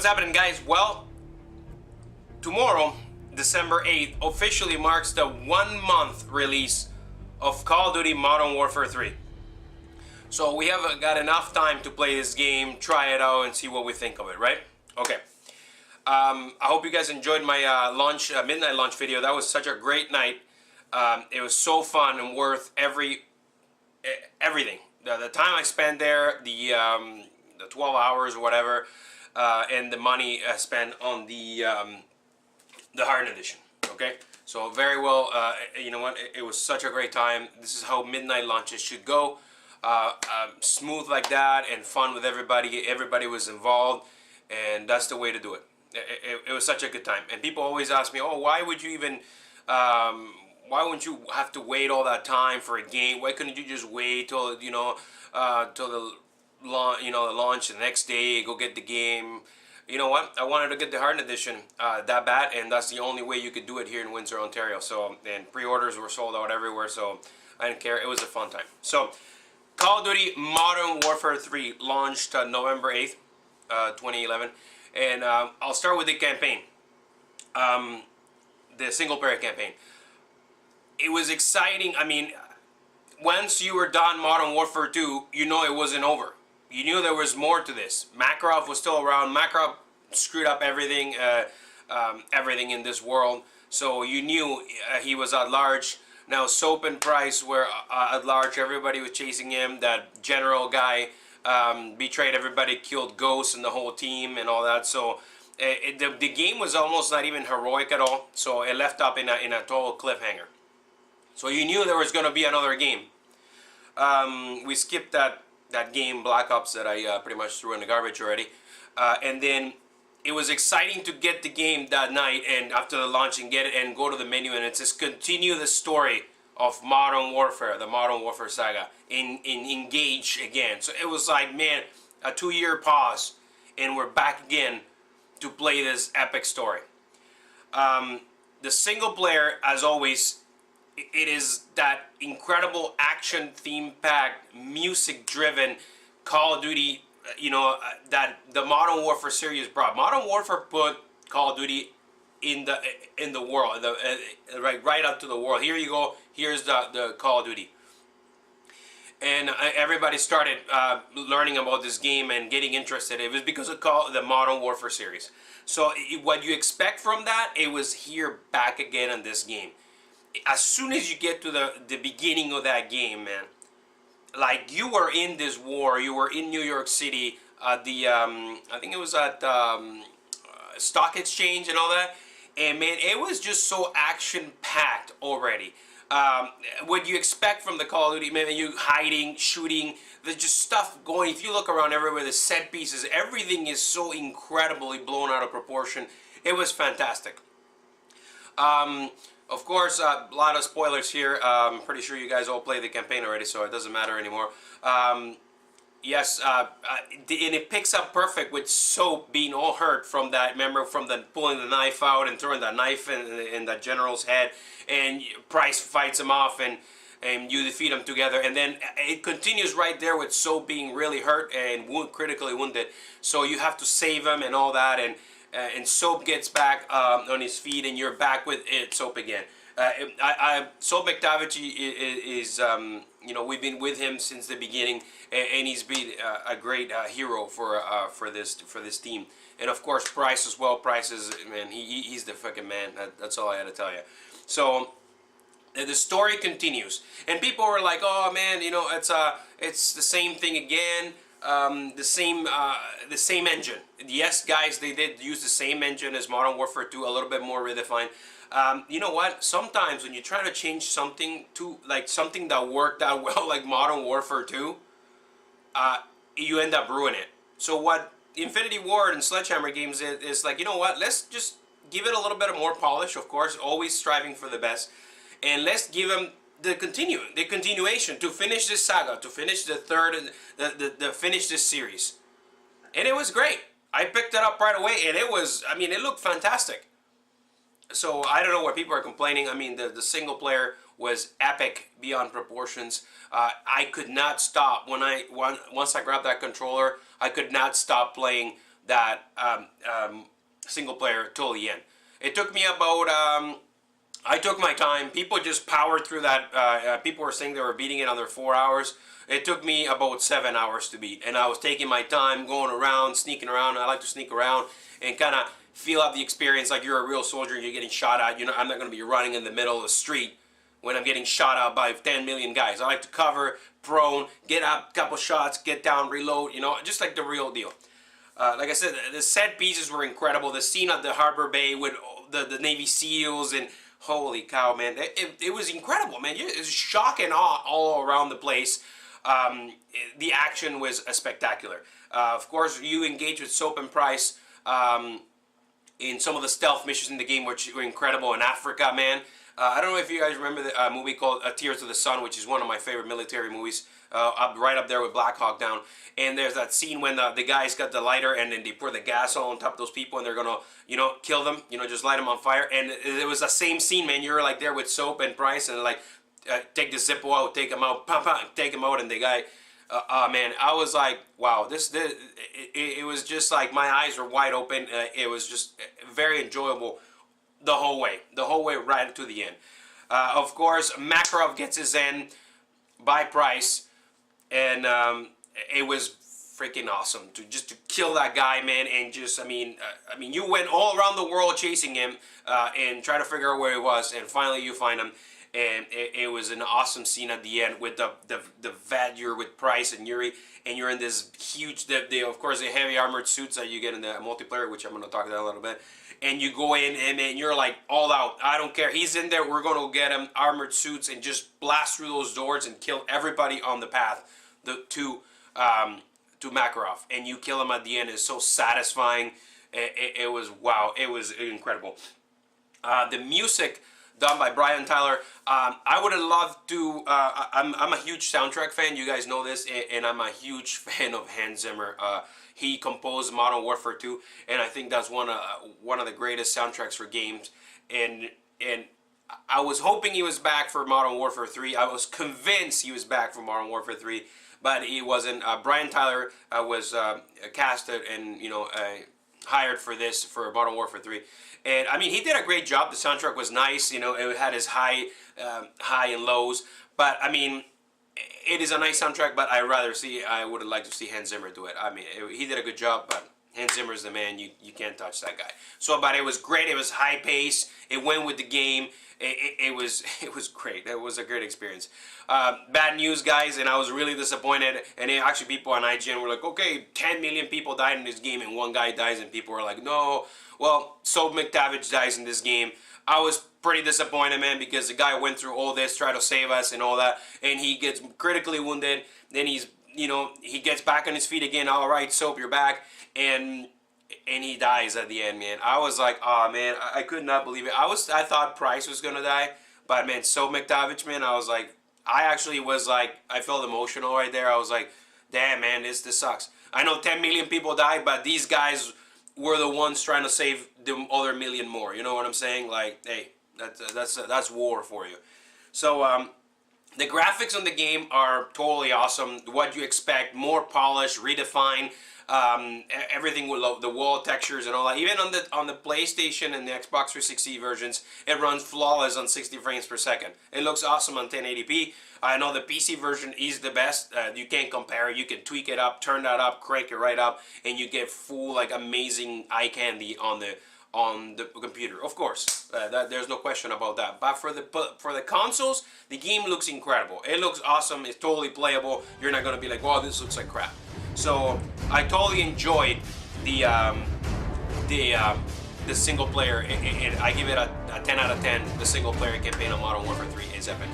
happening, guys? Well, tomorrow, December 8th, officially marks the 1 month release of Call of Duty Modern Warfare 3. So we have got enough time to play this game, try it out, and see what we think of it, right? Okay. I hope you guys enjoyed my midnight launch video. That was such a great night. It was so fun and worth everything. The time I spent there, the 12 hours or whatever, and the money spent on the Hardened Edition. Okay, so very well. You know what? It was such a great time. This is how midnight launches should go. Smooth like that and fun with everybody. Everybody was involved, and that's the way to do it. It was such a good time. And people always ask me, "Oh, why would you even? Why wouldn't you have to wait all that time for a game? Why couldn't you just wait till till the launch the next day, go get the game?" You know what? I wanted to get the Hardened Edition that bad, and that's the only way you could do it here in Windsor, Ontario. So, and pre-orders were sold out everywhere, so I didn't care. It was a fun time. So, Call of Duty Modern Warfare 3 launched November 8th, 2011, and I'll start with the campaign, the single-player campaign. It was exciting. I mean, once you were done Modern Warfare 2, you know it wasn't over. You knew there was more to this. Makarov was still around. Makarov screwed up everything, everything in this world. So you knew he was at large. Now Soap and Price were at large. Everybody was chasing him. That general guy betrayed everybody, killed Ghost and the whole team and all that. So the game was almost not even heroic at all. So it left up in a total cliffhanger. So you knew there was going to be another game. We skipped that game, Black Ops, that I pretty much threw in the garbage already. And then it was exciting to get the game that night and after the launch and get it and go to the menu, and it says continue the story of Modern Warfare, the Modern Warfare saga, in Engage again. So it was like, man, a 2-year pause, and we're back again to play this epic story. The single player, as always, it is that incredible action theme-packed, music-driven Call of Duty, that the Modern Warfare series brought. Modern Warfare put Call of Duty in the world, right up to the world. Here you go. Here's the Call of Duty, and everybody started learning about this game and getting interested. It was because of the Modern Warfare series. So what you expect from that, it was here back again in this game. As soon as you get to the beginning of that game, man, like you were in this war, you were in New York City, I think it was at Stock Exchange and all that, and man, it was just so action-packed already. What you expect from the Call of Duty, man, you hiding, shooting, there's just stuff going. If you look around everywhere, the set pieces, everything is so incredibly blown out of proportion. It was fantastic. Of course, a lot of spoilers here. I'm pretty sure you guys all played the campaign already, so it doesn't matter anymore. Yes, and it picks up perfect with Soap being all hurt from that. Remember, from the pulling the knife out and throwing that knife in that general's head, and Price fights him off, and you defeat them together. And then it continues right there with Soap being really hurt and critically wounded. So you have to save him and all that, and Soap gets back on his feet, and you're back with Soap again. Soap McTavish is we've been with him since the beginning, and he's been a great hero for this team. And of course, Price as well. Price is, man, he's the fucking man. That's all I had to tell you. So the story continues, and people were like, "Oh man, it's the same thing again." The same engine. Yes, guys, they did use the same engine as Modern Warfare 2, a little bit more redefined. You know what? Sometimes when you try to change something to like something that worked out well, like Modern Warfare 2, you end up ruining it. So what Infinity Ward and Sledgehammer games is like, you know what? Let's just give it a little bit of more polish. Of course, always striving for the best, and let's give them the continuation to finish this saga, to finish the finish this series. And it was great. I picked it up right away, and it was, I mean, it looked fantastic. So I don't know what people are complaining. I mean, the single player was epic beyond proportions. I could not stop once I grabbed that controller. I could not stop playing that single player till the end. It took me about I took my time. People just powered through that. People were saying they were beating it under 4 hours. It took me about 7 hours to beat, and I was taking my time, going around, sneaking around. I like to sneak around and kind of feel out the experience like you're a real soldier and you're getting shot at. You know, I'm not going to be running in the middle of the street when I'm getting shot at by 10 million guys. I like to cover, prone, get up, couple shots, get down, reload. You know, just like the real deal. Like I said, the set pieces were incredible. The scene at the Harbor Bay with the Navy SEALs and holy cow, man, it was incredible, man. It was shock and awe all around the place. The action was spectacular. Of course, you engage with Soap and Price in some of the stealth missions in the game, which were incredible in Africa, man. I don't know if you guys remember the movie called Tears of the Sun, which is one of my favorite military movies, right up there with Black Hawk Down. And there's that scene when the guys got the lighter and then they pour the gas all on top of those people and they're gonna, you know, kill them, you know, just light them on fire. And it was the same scene, man. You're like there with Soap and Price and like take the Zippo out, take him out, pop, pop, take him out, and the guy, man, I was like, wow, it was just like my eyes were wide open. It was just very enjoyable the whole way right to the end. Of course, Makarov gets his end by Price, and it was freaking awesome to kill that guy, man. And just, I mean, you went all around the world chasing him and try to figure out where he was, and finally you find him. And it was an awesome scene at the end with the vet. You're with Price and Yuri, and you're in this huge, of course, the heavy armored suits that you get in the multiplayer, which I'm going to talk about a little bit. And you go in, and man, you're like all out. I don't care. He's in there. We're going to get him, armored suits, and just blast through those doors and kill everybody on the path to Makarov. And you kill him at the end. It's so satisfying. It was, wow. It was incredible. The music done by Brian Tyler. I would have loved to. I'm a huge soundtrack fan. You guys know this, and I'm a huge fan of Hans Zimmer. He composed Modern Warfare 2, and I think that's one of the greatest soundtracks for games. And I was hoping he was back for Modern Warfare 3. I was convinced he was back for Modern Warfare 3, but he wasn't. Brian Tyler was casted and hired for Modern Warfare 3. And I mean, he did a great job. The soundtrack was nice. You know, it had his high and lows. But I mean, it is a nice soundtrack. But I would have liked to see Hans Zimmer do it. I mean, he did a good job. But Hans Zimmer is the man. You can't touch that guy. So, but it was great. It was high pace. It went with the game. It was great. It was a great experience. Bad news, guys, and I was really disappointed. And actually, people on IGN were like, "Okay, 10 million people died in this game, and one guy dies," and people were like, "No." Well, Soap McTavish dies in this game. I was pretty disappointed, man, because the guy went through all this, tried to save us and all that, and he gets critically wounded. Then he gets back on his feet again. All right, Soap, you're back, and he dies at the end, man. I was like, oh man, I could not believe it. I thought Price was gonna die, but man, Soap McTavish, man, I was like, I felt emotional right there. I was like, damn, man, this sucks. I know 10 million people died, but these guys were the ones trying to save the other million more. You know what I'm saying? Like, hey, that's war for you. So the graphics on the game are totally awesome. What you expect, more polished, redefined, everything with the wall textures and all that. Even on the PlayStation and the Xbox 360 versions, it runs flawless on 60 frames per second. It looks awesome on 1080p. I know the PC version is the best. You can't compare. You can tweak it up, turn that up, crank it right up, and you get full, like, amazing eye candy on the computer. Of course, there's no question about that. But for the consoles, the game looks incredible. It looks awesome. It's totally playable. You're not gonna be like, "Wow, this looks like crap." So I totally enjoyed the single player, and I give it a 10 out of 10. The single player campaign on Modern Warfare 3 is epic.